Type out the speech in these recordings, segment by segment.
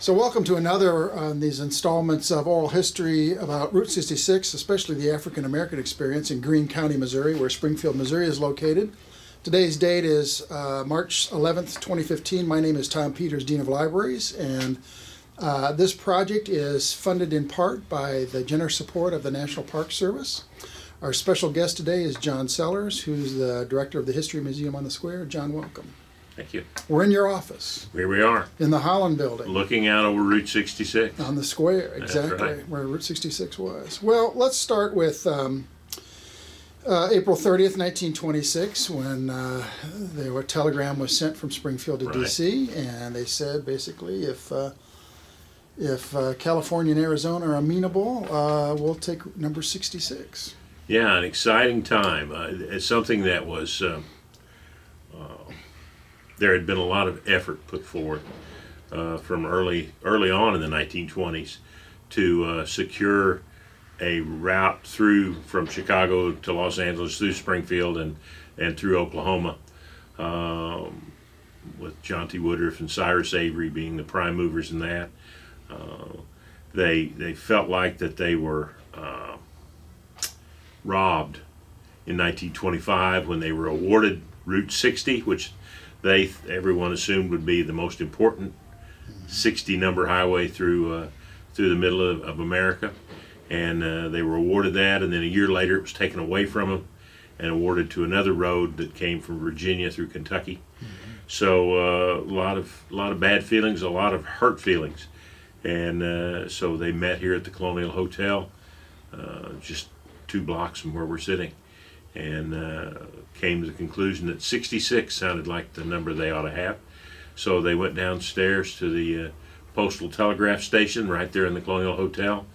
So welcome to another on these installments of oral history about Route 66, especially the African American experience in Greene County, Missouri, where Springfield, Missouri is located. Today's date is March 11th, 2015. My name is Tom Peters, Dean of Libraries, and this project is funded in part by the generous support of the National Park Service. Our special guest today is John Sellars, who's the director of the History Museum on the Square. John, welcome. Thank you. We're in your office. Here we are. In the Holland Building. Looking out over Route 66. On the square, exactly, right. Where Route 66 was. Well, let's start with April 30th, 1926, when a telegram was sent from Springfield to D.C., and they said, basically, if California and Arizona are amenable, we'll take number 66. Yeah, an exciting time. It's something that was... there had been a lot of effort put forth from early on in the 1920s to secure a route through from Chicago to Los Angeles through Springfield and through Oklahoma, with John T. Woodruff and Cyrus Avery being the prime movers in that. They felt like that they were robbed in 1925 when they were awarded Route 60, which everyone assumed would be the most important 60 number highway through the middle of America, and they were awarded that, and then a year later it was taken away from them and awarded to another road that came from Virginia through Kentucky. So a lot of bad feelings, a lot of hurt feelings, and so they met here at the Colonial Hotel, just 2 blocks from where we're sitting, and came to the conclusion that 66 sounded like the number they ought to have. So they went downstairs to the postal telegraph station right there in the Colonial Hotel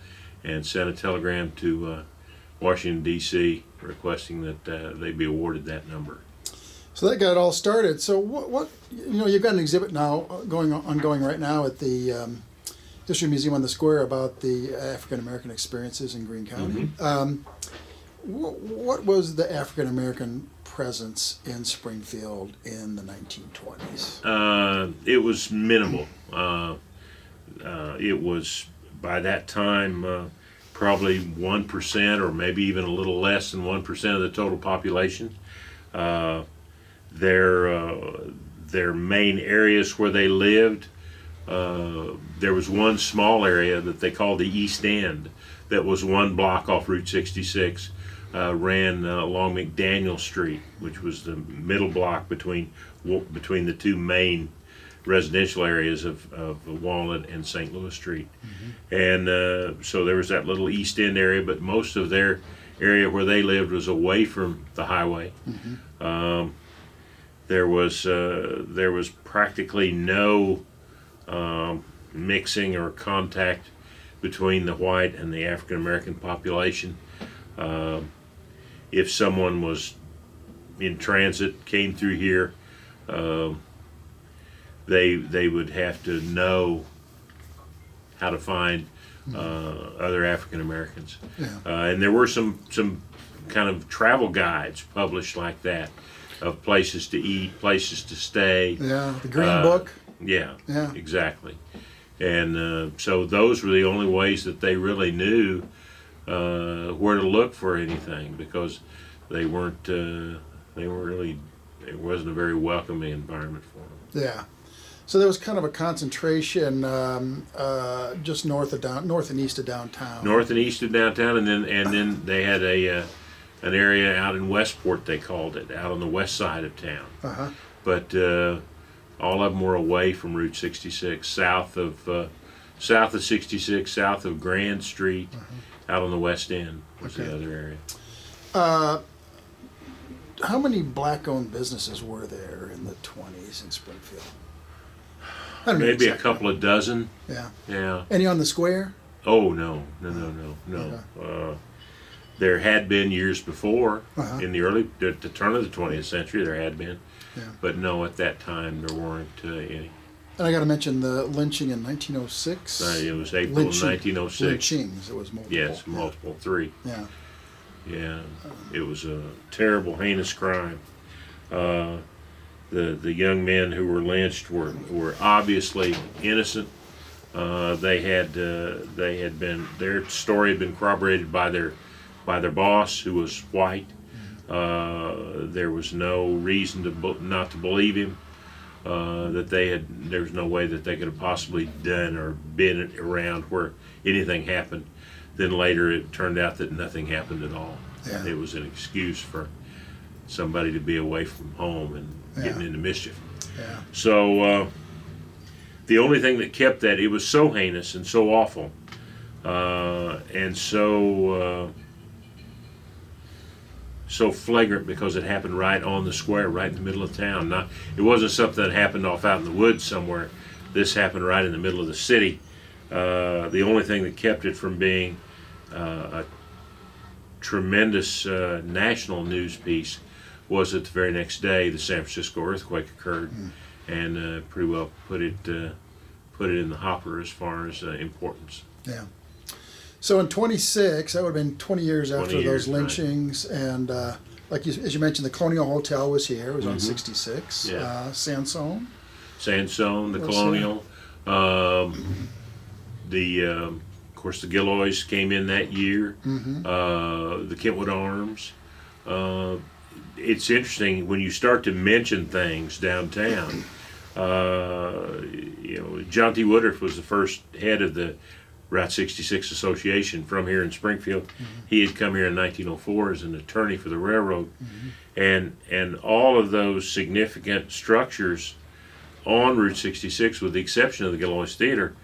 and sent a telegram to Washington, D.C. requesting that they be awarded that number. So that got it all started. So what you've got an exhibit now ongoing right now at the History Museum on the Square about the African American experiences in Greene County. Mm-hmm. What was the African American presence in Springfield in the 1920s? It was minimal. It was, by that time, probably 1% or maybe even a little less than 1% of the total population. Their main areas where they lived, there was one small area that they called the East End that was 1 block off Route 66. Ran along McDaniel Street, which was the middle block between the 2 main residential areas of Walnut and St. Louis Street. Mm-hmm. And so there was that little East End area, but most of their area where they lived was away from the highway. Mm-hmm. There was practically no mixing or contact between the white and the African American population. If someone was in transit, came through here, they would have to know how to find other African Americans. Yeah. And there were some kind of travel guides published like that of places to eat, places to stay. Yeah, the Green Book. Yeah, exactly. And so those were the only ways that they really knew where to look for anything, because they weren't really, it wasn't a very welcoming environment for them. Yeah, so there was kind of a concentration just north and east of downtown. North and east of downtown, and then they had an area out in Westport, they called it, out on the west side of town. Uh-huh. But all of them were away from Route 66, south of 66, south of Grand Street. Uh-huh. Out on the west end was the other area. How many black-owned businesses were there in the 20s in Springfield? Maybe a couple of dozen. Yeah. Yeah. Any on the square? Oh, no. There had been years before, in the turn of the 20th century, there had been. Yeah. But no, at that time there weren't any. And I got to mention the lynching in 1906. It was April of 1906. Lynchings, it was multiple. Yes, multiple, 3. Yeah. Yeah, it was a terrible, heinous crime. The young men who were lynched were obviously innocent. They had been, their story had been corroborated by their boss, who was white. There was no reason not to believe him. There was no way that they could have possibly done or been around where anything happened. Then later it turned out that nothing happened at all. Yeah. It was an excuse for somebody to be away from home and getting into mischief. Yeah. So the only thing that kept that, it was so heinous and so awful, and so flagrant, because it happened right on the square, right in the middle of town. It wasn't something that happened off out in the woods somewhere. This happened right in the middle of the city. The only thing that kept it from being a tremendous national news piece was that the very next day the San Francisco earthquake occurred, and pretty well put it in the hopper as far as importance. Yeah. So in 26, that would have been 20 years after 20 those years, right. lynchings, and as you mentioned, the Colonial Hotel was here. It was on 66. Yeah. Sansone, The What's Colonial. Of course, the Gilloys came in that year. The Kentwood Arms. It's interesting when you start to mention things downtown. John T. Woodruff was the first head of the Route 66 Association from here in Springfield. He had come here in 1904 as an attorney for the railroad, and all of those significant structures on Route 66, with the exception of the Gilloys Theater,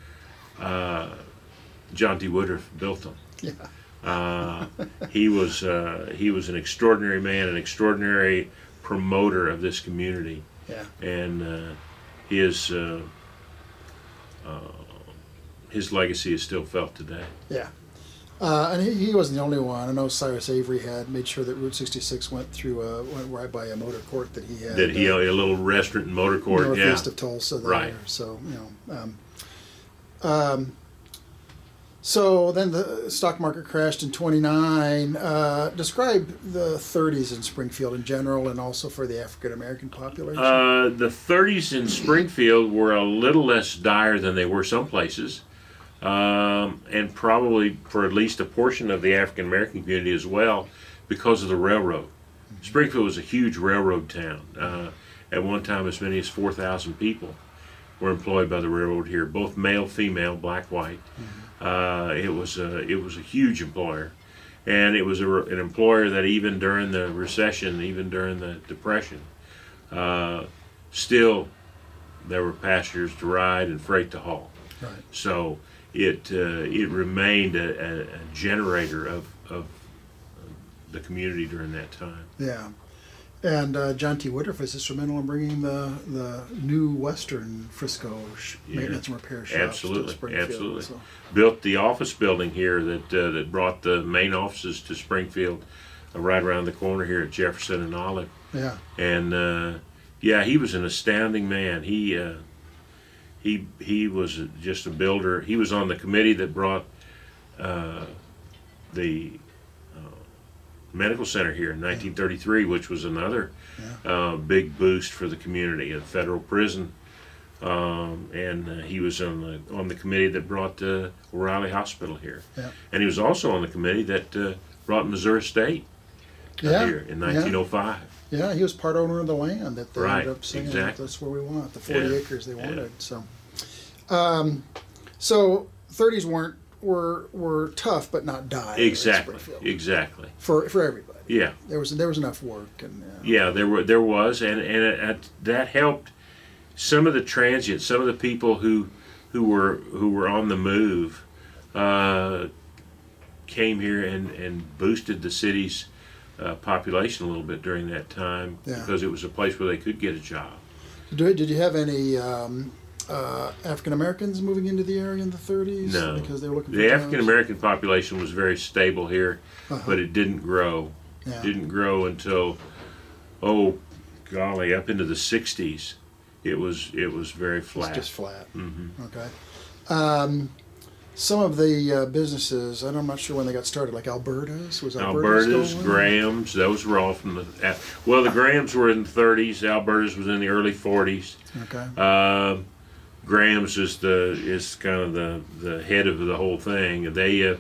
John T. Woodruff built them. yeah, He was an extraordinary man, an extraordinary promoter of this community, yeah, and his legacy is still felt today. yeah. And he wasn't the only one. I know Cyrus Avery had made sure that Route 66 went right by a motor court that he had. That he had a little restaurant and motor court, northeast of Tulsa there. Right. So so then the stock market crashed in 29. Describe the 30s in Springfield in general, and also for the African American population. The 30s in Springfield were a little less dire than they were some places, and probably for at least a portion of the African American community as well, because of the railroad. Springfield was a huge railroad town. At one time, as many as 4,000 people were employed by the railroad here, both male, female, black, white. It was a huge employer, and it was an employer that even during the recession, even during the Depression, still there were passengers to ride and freight to haul. Right. So it remained a generator of the community during that time. Yeah. And John T. Woodruff is instrumental in bringing the new Western Frisco maintenance and repair shops to Springfield. Absolutely. So. Built the office building here that brought the main offices to Springfield, right around the corner here at Jefferson and Olive. Yeah. And he was an astounding man. He was just a builder. He was on the committee that brought the medical center here in 1933, which was another big boost for the community. A federal prison, and he was on the committee that brought OReilly Hospital here. Yeah. And he was also on the committee that brought Missouri State here in 1905. Yeah, he was part owner of the land that they ended up saying exactly. That's where we want, the 40 acres they wanted. Yeah. So 30s were tough, but not dire. Exactly. For everybody. Yeah. There was enough work and. There was, and that helped some of the transients, some of the people who were on the move, came here and boosted the city's population a little bit during that time, because it was a place where they could get a job. Did you have any African Americans moving into the area in the 30s? No, because they were looking for the African American population was very stable here, but it didn't grow. Yeah. It didn't grow until, up into the 60s. It was very flat. It's just flat. Mm-hmm. Okay. Some of the businesses, I'm not sure when they got started, like Alberta's. Was Alberta's, Graham's, those were all from the Graham's were in the 30s. Alberta's was in the early 40s. Okay. Graham's is kind of the head of the whole thing. They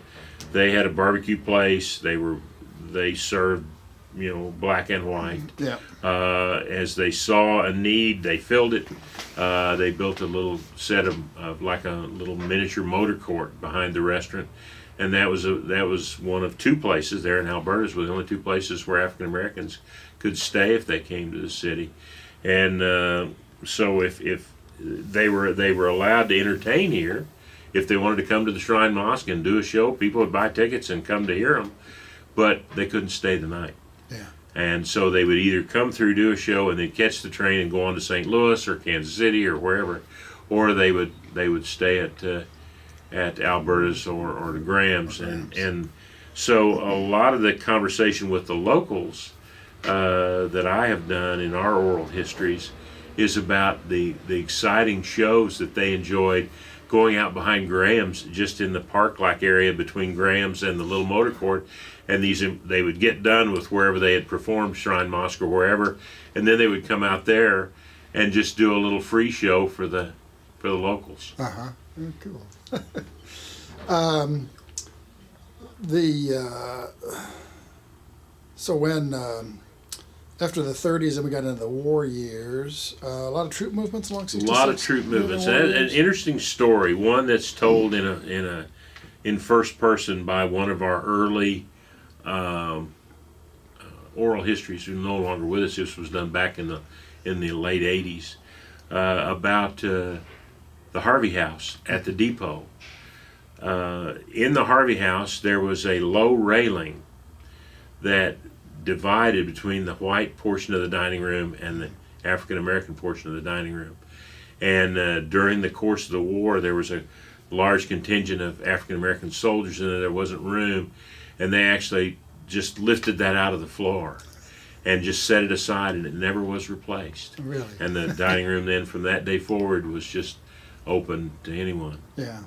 had a barbecue place. They served, black and white. Yeah. As they saw a need, they filled it. They built a little set of like a little miniature motor court behind the restaurant, and that was one of two places there in Alberta. Was the only two places where African Americans could stay if they came to the city, and so if they were allowed to entertain here, if they wanted to come to the Shrine Mosque and do a show, people would buy tickets and come to hear them, but they couldn't stay the night. Yeah. And so they would either come through, do a show, and they'd catch the train and go on to St. Louis or Kansas City or wherever, or they would stay at Alberta's or the Graham's, and so a lot of the conversation with the locals that I have done in our oral histories is about the exciting shows that they enjoyed going out behind Graham's, just in the park-like area between Graham's and the little motor court, and they would get done with wherever they had performed, Shrine Mosque or wherever, and then they would come out there and just do a little free show for the locals. Cool. So when after the 30s and we got into the war years, a lot of troop movements along 66. A lot of troop movements. An interesting story, one that's told in first person by one of our early oral histories who's no longer with us. This was done back in the late 80s about the Harvey House at the depot. In the Harvey House, there was a low railing that divided between the white portion of the dining room and the African American portion of the dining room. And during the course of the war, there was a large contingent of African American soldiers in there. There wasn't room, and they actually just lifted that out of the floor and just set it aside, and it never was replaced. Really? And the dining room then from that day forward was just open to anyone. Yeah.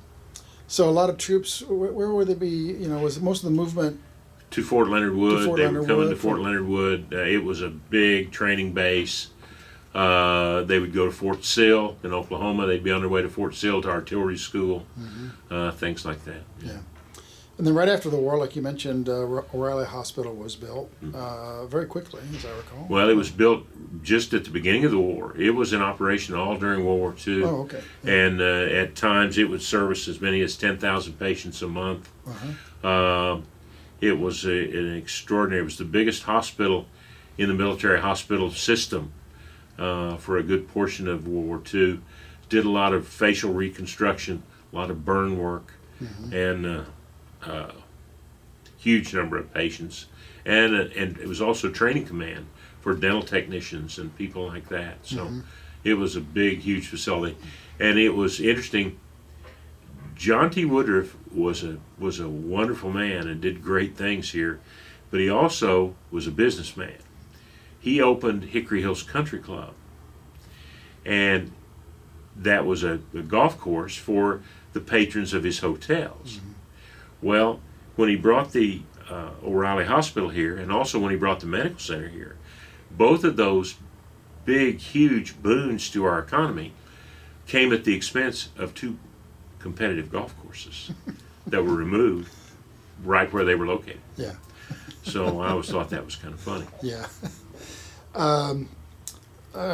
So a lot of troops, where would they be? Was most of the movement to Fort Leonard Wood? They were coming to Fort from Leonard Wood. It was a big training base. They would go to Fort Sill in Oklahoma. They'd be on their way to Fort Sill to artillery school, things like that. Yeah. And then right after the war, like you mentioned, OReilly Hospital was built very quickly, as I recall. Well, it was built just at the beginning of the war. It was in operation all during World War II. Oh, okay. Yeah. And at times it would service as many as 10,000 patients a month. It was an extraordinary, it was the biggest hospital in the military hospital system for a good portion of World War II. Did a lot of facial reconstruction, a lot of burn work, and huge number of patients. And it was also training command for dental technicians and people like that. So it was a big, huge facility. And it was interesting. John T. Woodruff was a wonderful man and did great things here, but he also was a businessman. He opened Hickory Hills Country Club, and that was a golf course for the patrons of his hotels. Well, when he brought the OReilly Hospital here, and also when he brought the medical center here, both of those big, huge boons to our economy came at the expense of two competitive golf courses that were removed right where they were located. Yeah. So I always thought that was kind of funny. Yeah. I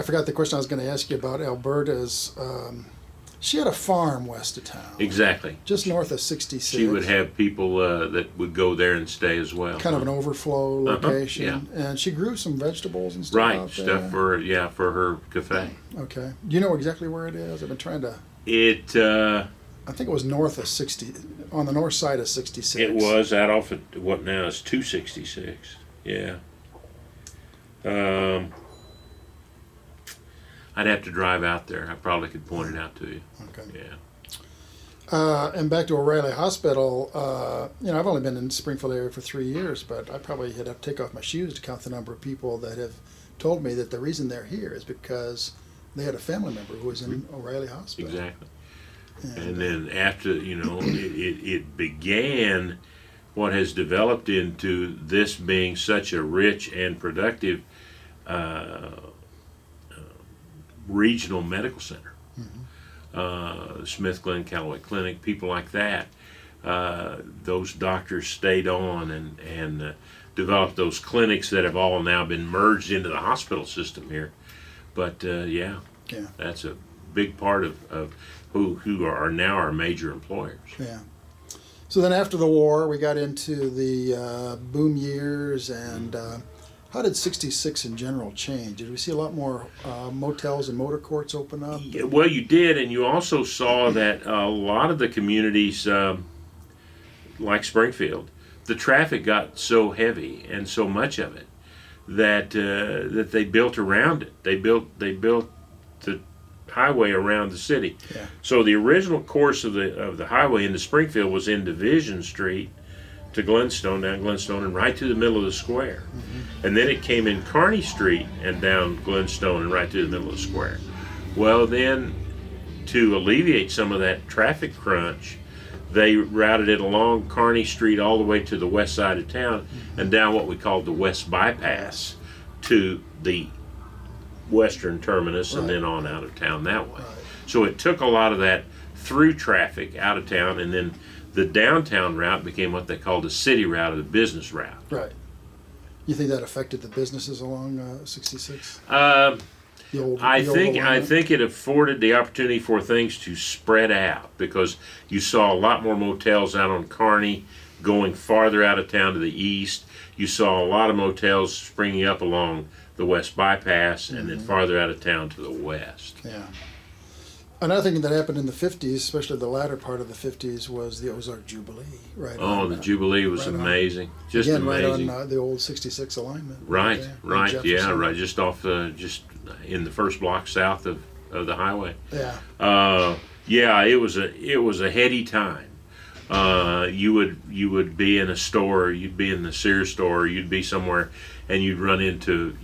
forgot the question I was going to ask you about Alberta's. She had a farm west of town. Exactly. Just north of 66. She would have people that would go there and stay as well. Kind of an overflow location. Yeah. And she grew some vegetables and stuff Right, out there. stuff for her cafe. Okay. Do you know exactly where it is? I've been trying to... I think it was north of 60, on the north side of 66. It was out off at what now is 266. Yeah. I'd have to drive out there. I probably could point it out to you. Okay. Yeah. And back to OReilly Hospital, I've only been in the Springfield area for 3 years, but I probably had to take off my shoes to count the number of people that have told me that the reason they're here is because they had a family member who was in OReilly Hospital. Exactly. And then after, it began what has developed into this being such a rich and productive regional medical center. Smith Glen Callaway Clinic, people like that. Those doctors stayed on and developed those clinics that have all now been merged into the hospital system here. But yeah, that's a big part of who are now our major employers. Yeah. So then after the war, we got into the boom years, and how did '66 in general change? Did we see a lot more motels and motor courts open up? Yeah, well, you did, and you also saw that a lot of the communities, like Springfield, the traffic got so heavy and so much of it that that they built around it. They built the highway around the city. Yeah. So the original course of the highway into Springfield was in Division Street to Glenstone, down Glenstone, and right through the middle of the square. Mm-hmm. And then it came in Kearney Street and down Glenstone and right through the middle of the square. Well, then, to alleviate some of that traffic crunch, they routed it along Kearney Street all the way to the west side of town, mm-hmm. and down what we called the West Bypass to the western terminus, right. And then on out of town that way. Right. So it took a lot of that through traffic out of town, and then the downtown route became what they called the city route or the business route. Right. You think that affected the businesses along 66? I think it afforded the opportunity for things to spread out, because you saw a lot more motels out on Kearney going farther out of town to the east. You saw a lot of motels springing up along the West Bypass, mm-hmm. and then farther out of town to the west. Yeah. Another thing that happened in the 50s, especially the latter part of the 50s, was the OZARK Jubilee. Right. Oh, the Jubilee was amazing. Just again, amazing. Right on the old 66 alignment. Right. Yeah, right. Just off just in the first block south of the highway. Yeah. Yeah, it was a heady time. You would be in a store, you'd be in the Sears store, you'd be somewhere, and you'd run into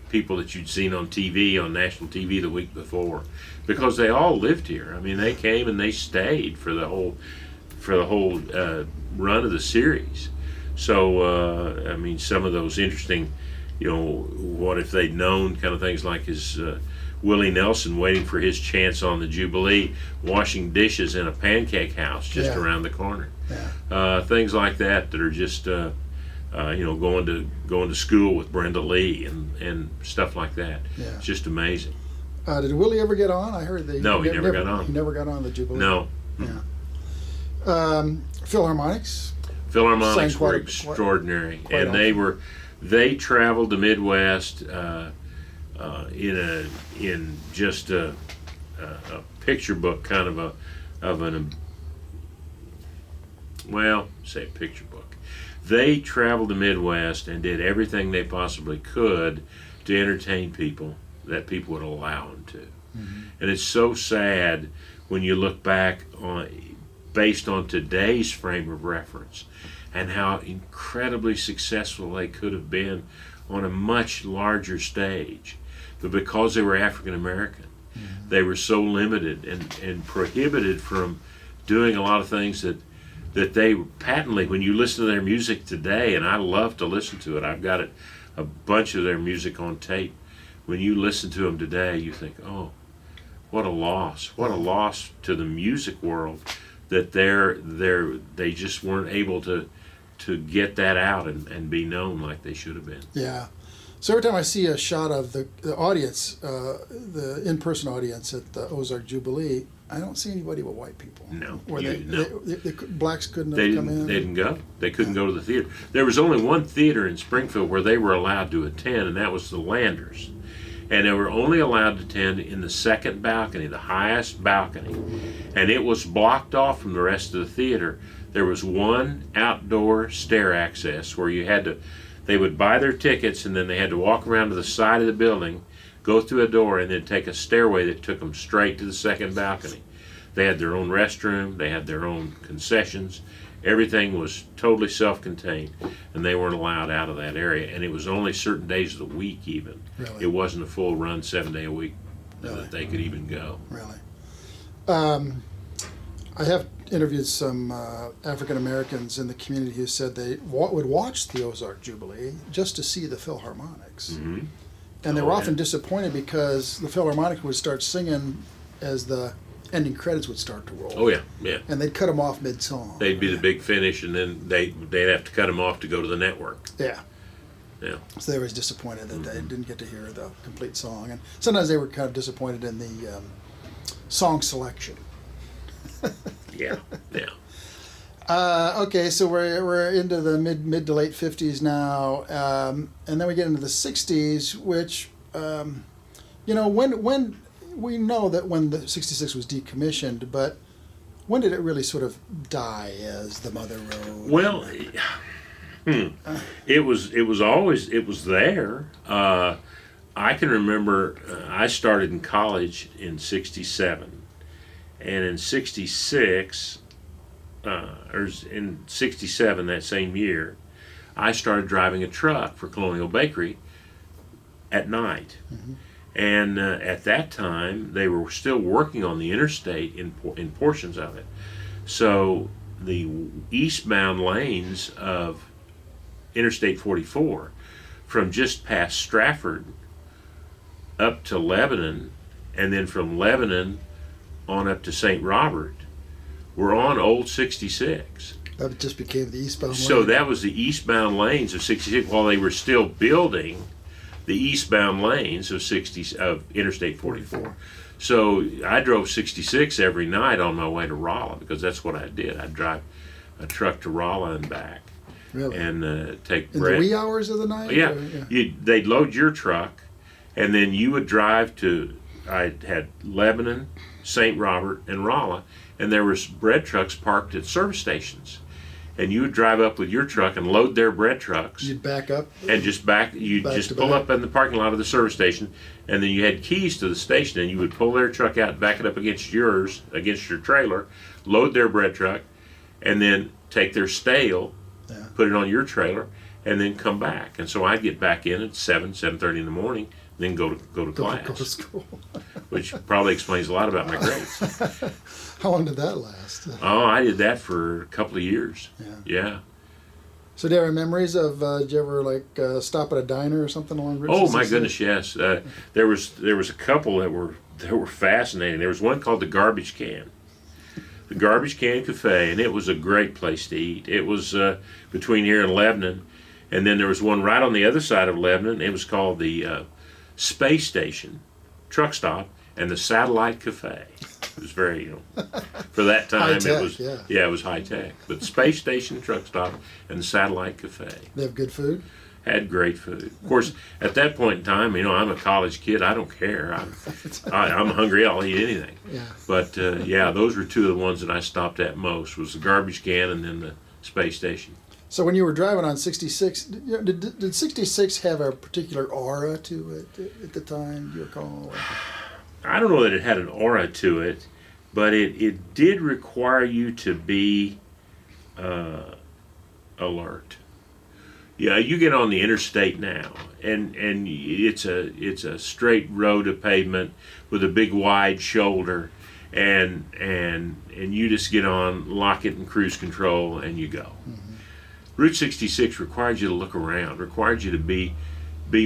people that you'd seen on TV, on national TV the week before, because they all lived here. I mean, they came and they stayed for the whole run of the series. So I mean, some of those interesting, what if they'd known kind of things, like his Willie Nelson waiting for his chance on the Jubilee, washing dishes in a pancake house just around the corner. Yeah. Things like that are just going to school with Brenda Lee and stuff like that. Yeah. It's just amazing. Did Willie ever get on? I heard that. No, he never got on. He never got on the Jubilee. No. Yeah. Philharmonics. Philharmonics were extraordinary, and they traveled the Midwest in just a picture book kind of say a picture book. They traveled the Midwest and did everything they possibly could to entertain people that people would allow them to. Mm-hmm. And it's so sad when you look back based on today's frame of reference, and how incredibly successful they could have been on a much larger stage. But because they were African American, mm-hmm. they were so limited and prohibited from doing a lot of things that they patently, when you listen to their music today, and I love to listen to it, I've got a bunch of their music on tape. When you listen to them today, you think, oh, what a loss to the music world, that they just weren't able to get that out and be known like they should have been. Yeah. So every time I see a shot of the audience, the in-person audience at the OZARK Jubilee, I don't see anybody but white people. No. The blacks couldn't have come in? They didn't go. They couldn't go to the theater. There was only one theater in Springfield where they were allowed to attend, and that was the Landers. And they were only allowed to attend in the second balcony, the highest balcony. And it was blocked off from the rest of the theater. There was one outdoor stair access where they would buy their tickets, and then they had to walk around to the side of the building, go through a door, and then take a stairway that took them straight to the second balcony. They had their own restroom, they had their own concessions. Everything was totally self-contained, and they weren't allowed out of that area. And it was only certain days of the week even. Really? It wasn't a full run 7 day a week that they could even go. Really? I have interviewed some African Americans in the community who said they would watch the OZARK Jubilee just to see the Philharmonics. Mm-hmm. And they were often disappointed because the Philharmonic would start singing as the ending credits would start to roll. Oh yeah, yeah. And they'd cut them off mid-song. They'd be the big finish, and then they'd have to cut them off to go to the network. Yeah. Yeah. So they were disappointed that they didn't get to hear the complete song. And sometimes they were kind of disappointed in the song selection. Yeah, yeah. Okay, so we're into the mid to late 50s now, and then we get into the 60s, which, when we know that when the 66 was decommissioned, but when did it really sort of die as the Mother Road? Well, it was always there. I can remember I started in college in '67, and in '66. Or in '67, that same year, I started driving a truck for Colonial Bakery at night. Mm-hmm. And at that time, they were still working on the interstate in portions of it. So the eastbound lanes of Interstate 44, from just past Stratford up to Lebanon, and then from Lebanon on up to St. Robert, were on old 66. That just became the eastbound lane. So that was the eastbound lanes of 66 while they were still building the eastbound lanes of Interstate 44. So I drove 66 every night on my way to Rolla, because that's what I did. I'd drive a truck to Rolla and back. Really? And take in bread. The wee hours of the night? Yeah. Or, yeah. They'd load your truck, and then you would drive to, I had Lebanon, St. Robert, and Rolla, and there was bread trucks parked at service stations. And you would drive up with your truck and load their bread trucks. You'd back up? And you'd just pull up in the parking lot of the service station, and then you had keys to the station, and you would pull their truck out, back it up against your trailer, load their bread truck, and then take their stale, put it on your trailer, and then come back. And so I'd get back in at 7:30 in the morning, then go to class. Go to school. Which probably explains a lot about my grades. How long did that last? Oh, I did that for a couple of years. Yeah. So do you have memories of, did you ever stop at a diner or something along Route 66? Oh my goodness, yes. There was a couple that were fascinating. There was one called the Garbage Can. The Garbage Can Cafe, and it was a great place to eat. It was between here and Lebanon. And then there was one right on the other side of Lebanon. It was called the Space Station Truck Stop and the Satellite Cafe. It was very, for that time, high-tech, it was, yeah, it was high tech. But Space Station Truck Stop and the Satellite Cafe. They have good food? Had great food. Of course, at that point in time, I'm a college kid. I don't care. I'm hungry. I'll eat anything. Yeah. But those were two of the ones that I stopped at most. Was the Garbage Can and then the Space Station. So when you were driving on 66, did 66 have a particular aura to it at the time? Do you recall? I don't know that it had an aura to it, but it did require you to be alert. Yeah, you get on the interstate now, and it's a straight road of pavement with a big wide shoulder, and you just get on, lock it in cruise control, and you go. Mm-hmm. Route 66 requires you to look around, requires you to be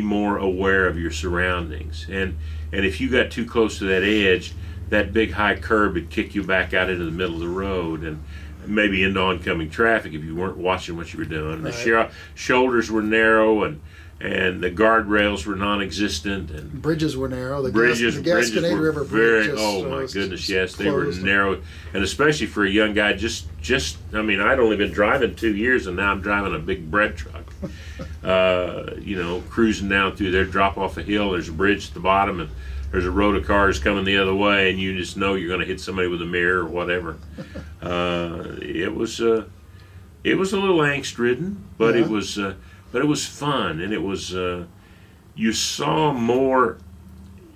more aware of your surroundings, and if you got too close to that edge, that big high curb would kick you back out into the middle of the road, and maybe into oncoming traffic if you weren't watching what you were doing. Right. The shoulders were narrow, and the guardrails were non-existent, and bridges were narrow. The bridges Gasconade were River Bridge. Oh my goodness, yes, they were narrow, and especially for a young guy. I'd only been driving 2 years, and now I'm driving a big bread truck. Cruising down through there, drop off a hill. There's a bridge at the bottom, and there's a road of cars coming the other way, and you just know you're going to hit somebody with a mirror or whatever. It was a little angst-ridden, but it was fun, and it was you saw more.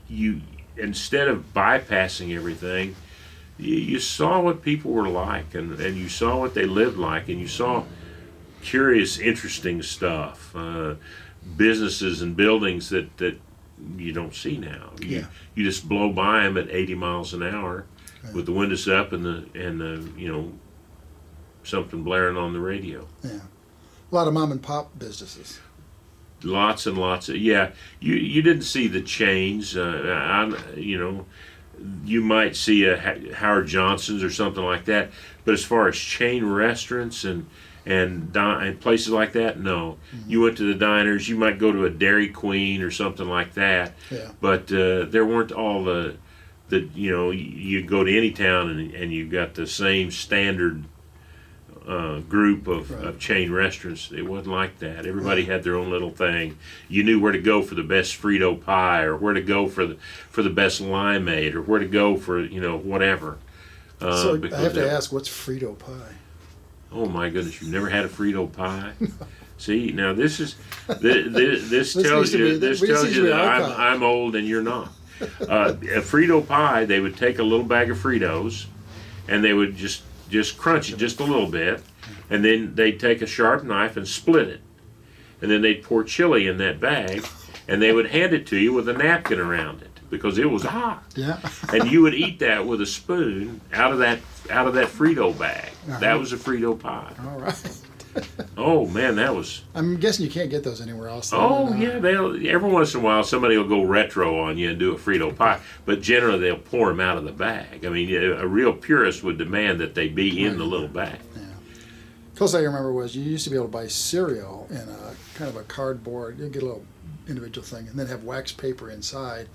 You, instead of bypassing everything, you saw what people were like, and you saw what they lived like, and you saw curious, interesting stuff, businesses and buildings that you don't see now. You just blow by them at 80 miles an hour, with the windows up and the something blaring on the radio. Yeah, a lot of mom and pop businesses. Lots and lots of You didn't see the chains. you might see a Howard Johnson's or something like that. But as far as chain restaurants and places like that, no. You went to the diners. You might go to a Dairy Queen or something like that. Yeah. But there weren't all the you go to any town and you got the same standard group of chain restaurants. It wasn't like that. Everybody had their own little thing. You knew where to go for the best Frito pie, or where to go for the best limeade, or where to go for whatever. So I have to ask, what's Frito pie? Oh my goodness! You've never had a Frito pie? See, now this tells you that I'm old and you're not. A Frito pie, they would take a little bag of Fritos, and they would just crunch it just a little bit, and then they'd take a sharp knife and split it, and then they'd pour chili in that bag, and they would hand it to you with a napkin around it because it was hot. Yeah. And you would eat that with a spoon out of that Frito bag. Uh-huh. That was a Frito pie. All right. Oh man, that was. I'm guessing you can't get those anywhere else. Oh yeah, every once in a while somebody will go retro on you and do a Frito pie, but generally they'll pour them out of the bag. I mean, a real purist would demand that they be in the little bag. Yeah. Close I remember was you used to be able to buy cereal in a kind of a cardboard. You'd get a little individual thing, and then have wax paper inside.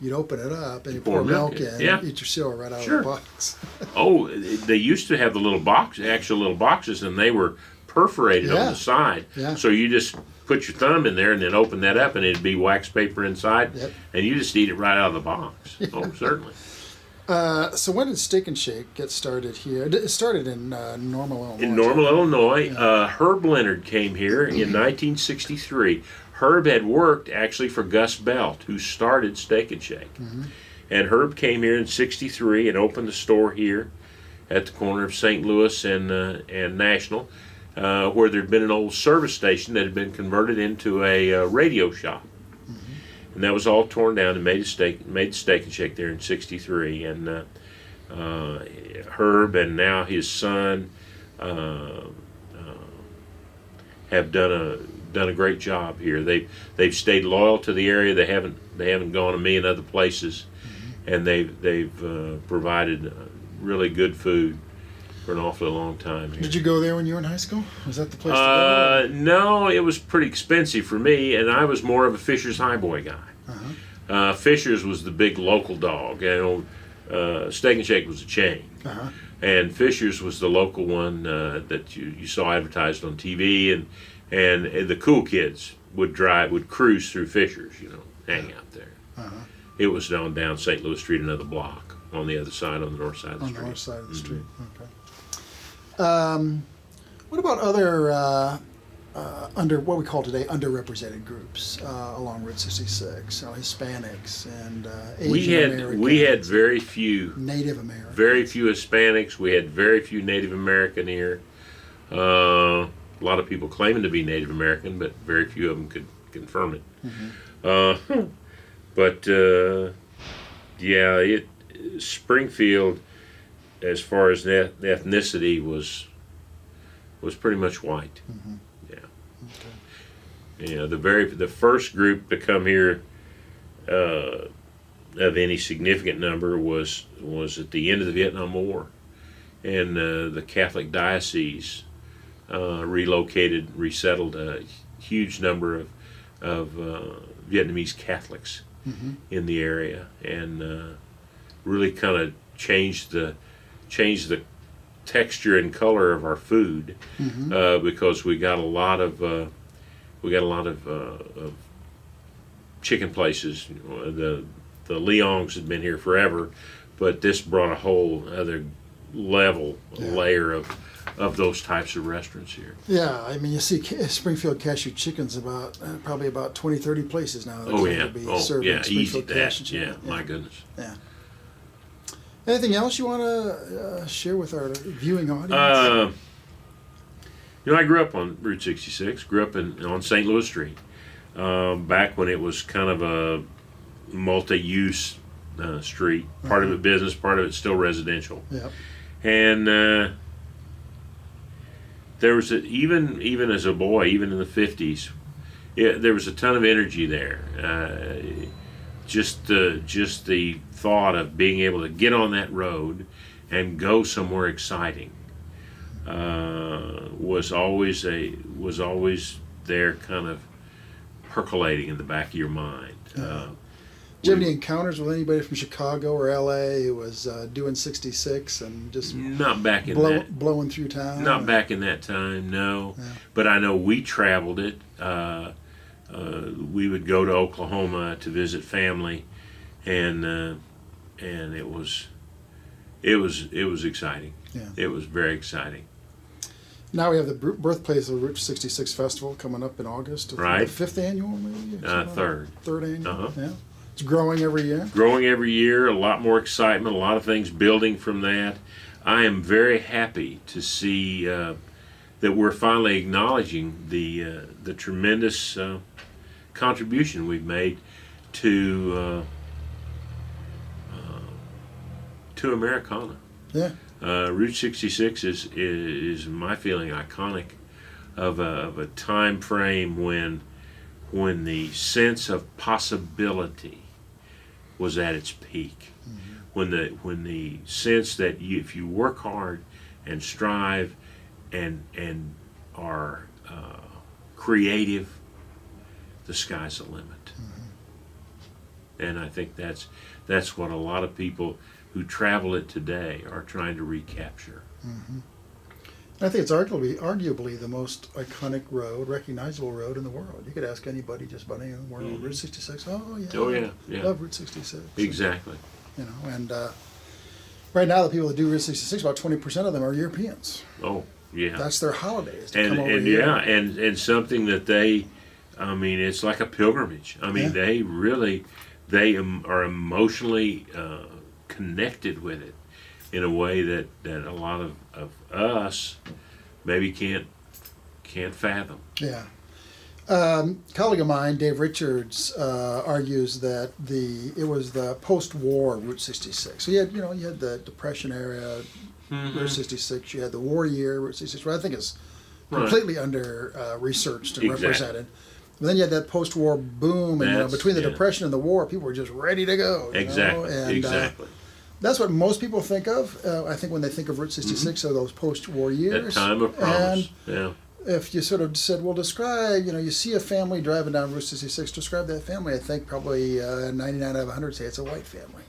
You'd open it up and you pour milk in, and eat your cereal right out of the box. Oh, they used to have the actual little boxes, and they were perforated on the side. Yeah. So you just put your thumb in there and then open that up, and it'd be wax paper inside, and you just eat it right out of the box. Yeah. Oh, certainly. So when did Steak and Shake get started here? It started in Normal, Illinois. In Normal, Illinois. Herb Leonard came here in 1963. Herb had worked actually for Gus Belt, who started Steak and Shake. Mm-hmm. And Herb came here in 63 and opened the store here at the corner of St. Louis and National, where there'd been an old service station that had been converted into a radio shop. Mm-hmm. And that was all torn down and made Steak and Shake there in 63. And Herb and now his son have done a great job here. They've stayed loyal to the area. They haven't gone a million other places, mm-hmm. and they've provided really good food for an awfully long time here. Did you go there when you were in high school? Was that the place to go? No, it was pretty expensive for me, and I was more of a Fisher's Highboy guy. Uh-huh. Fisher's was the big local dog. Steak and Shake was a chain. Uh-huh. And Fisher's was the local one that you saw advertised on TV, and the cool kids would cruise through Fisher's, hang out there. Uh-huh. It was down St. Louis Street, another block on the other side, on the north side of the street. On the north side of the street, okay. What about other what we call today underrepresented groups along Route 66? Hispanics and Asian Americans. We had very few Native Americans. Very few Hispanics. We had very few Native American here. A lot of people claiming to be Native American, but very few of them could confirm it. Mm-hmm. Springfield, as far as the ethnicity, was pretty much white. Mm-hmm. Yeah. Okay. The first group to come here of any significant number was at the end of the Vietnam War, and the Catholic diocese resettled a huge number of Vietnamese Catholics mm-hmm. in the area, and really kind of changed the texture and color of our food mm-hmm. Because we got a lot of chicken places. The Leongs had been here forever, but this brought a whole other layer of those types of restaurants here. Yeah, I mean, you see Springfield Cashew Chickens probably about 20, 30 places now. Easy that. Yeah, my goodness. Yeah. Anything else you want to share with our viewing audience? I grew up on Route 66. Grew up on St. Louis Street, back when it was kind of a multi-use street. Part of it business, part of it still residential. Yeah. And there was even as a boy, even in the 50s, there was a ton of energy there. just the thought of being able to get on that road and go somewhere exciting was always there, kind of percolating in the back of your mind. Did you have any encounters with anybody from Chicago or LA who was doing 66 and just not back in that blowing through town? Not back in that time, no. Yeah. But I know we traveled it. We would go to Oklahoma to visit family, and it was exciting. Yeah. It was very exciting. Now we have the Birthplace of the Route 66 Festival coming up in August. Right. The 5th annual, maybe? Third. Third annual, Uh-huh. Yeah. It's growing every year. Growing every year, a lot more excitement, a lot of things building from that. I am very happy to see that we're finally acknowledging the tremendous contribution we've made to Americana. Yeah. Route 66 is my feeling iconic of a time frame when the sense of possibility was at its peak. Mm-hmm. When the sense that if you work hard and strive and are creative, the sky's the limit. Mm-hmm. And I think that's what a lot of people who travel it today are trying to recapture. Mm-hmm. I think it's arguably the most iconic road, recognizable road in the world. You could ask anybody just about anywhere on Route 66. Oh yeah. Love Route 66. Exactly. And right now the people that do Route 66, about 20% of them are Europeans. Oh yeah. That's their holidays. And yeah, and something that it's like a pilgrimage. They really are emotionally connected with it in a way that a lot of us maybe can't fathom. Yeah. Colleague of mine, Dave Richards, argues that it was the post-war Route 66. So you had the Depression era, mm-hmm. Route 66. You had the war year Route 66, which I think is completely under researched and represented. But then you had that post-war boom, and between the Depression and the war, people were just ready to go. Exactly. That's what most people think of. I think when they think of Route 66, mm-hmm. are those post-war years. That time of promise. And if you sort of said, well, describe, you see a family driving down Route 66, describe that family, I think probably 99 out of 100 say it's a white family.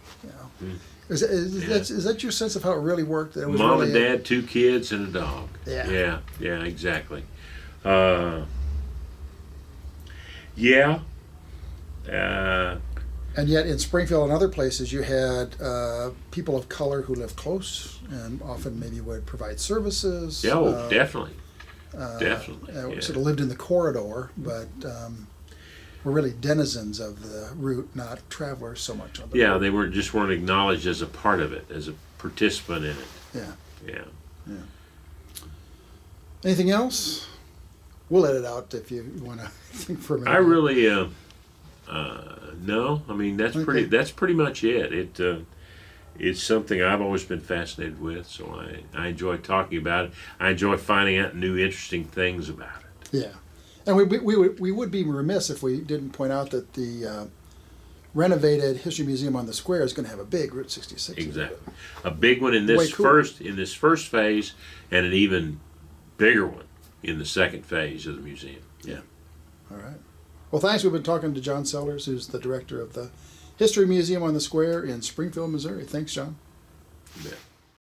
Mm. Is that your sense of how it really worked? That it was Mom and Dad, 2 kids, and a dog. Yeah. Yeah, exactly. Yeah. And yet in Springfield and other places, you had people of color who lived close and often maybe would provide services. Yeah, definitely. Sort of lived in the corridor, but were really denizens of the route, not travelers so much on the road. They weren't acknowledged as a part of it, as a participant in it. Yeah. Anything else? We'll edit out if you want to think for a minute. I really no. That's pretty much it. It's something I've always been fascinated with, so I enjoy talking about it. I enjoy finding out new interesting things about it. Yeah, and we would be remiss if we didn't point out that the renovated History Museum on the Square is going to have a big Route 66. Exactly, a big one in this first phase, and an even bigger one in the second phase of the museum. Yeah. All right. Well, thanks. We've been talking to John Sellars, who's the director of the History Museum on the Square in Springfield, Missouri. Thanks, John. You bet.